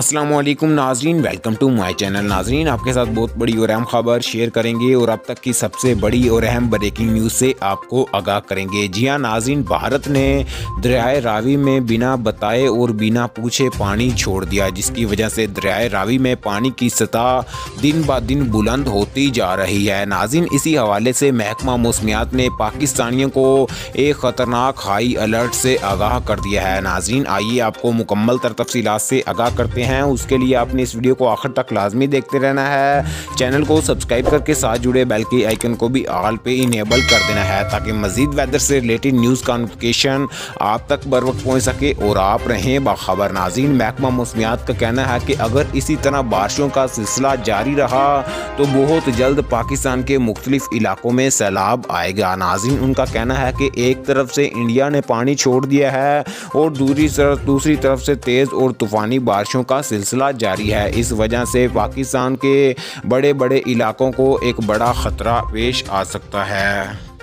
अस्सलाम वालेकुम नाजरीन, वेलकम टू माय चैनल। नाजरीन, आपके साथ बहुत बड़ी और अहम खबर शेयर करेंगे और अब तक की सबसे बड़ी और अहम ब्रेकिंग न्यूज़ से आपको आगाह करेंगे। जी हाँ नाजरीन, भारत ने दरियाए रावी में बिना बताए और बिना पूछे पानी छोड़ दिया, जिसकी वजह से दरियाए रावी में पानी की सतह दिन ब दिन बुलंद होती जा रही है। नाजरीन, इसी हवाले से महकमा मौसमियात ने पाकिस्तानियों को एक ख़तरनाक हाई अलर्ट से आगाह कर दिया है। नाजरीन, आइए आपको मुकम्मल तफसीलात से आगाह करते हैं। उसके लिए आपने इस वीडियो को आखिर तक लाजमी देखते रहना है। चैनल को सब्सक्राइब करके साथ जुड़े बेल के आइकन को भी ऑल पे इनेबल कर देना है, ताकि मजीद वेदर से रिलेटेड न्यूज़ का नोटिफिकेशन आप तक बर वक्त पहुँच सके और आप रहें बाखबर। नाज़रीन, महकमा मौसमियात का कहना है कि अगर इसी तरह बारिशों का सिलसिला जारी रहा तो बहुत जल्द पाकिस्तान के मुख्तलिफ इलाकों में सैलाब आएगा। नाज़रीन, उनका कहना है कि एक तरफ से इंडिया ने पानी छोड़ दिया है और दूसरी तरफ से तेज़ और तूफ़ानी बारिशों का सिलसिला जारी है। इस वजह से पाकिस्तान के बड़े बड़े इलाकों को एक बड़ा ख़तरा पेश आ सकता है।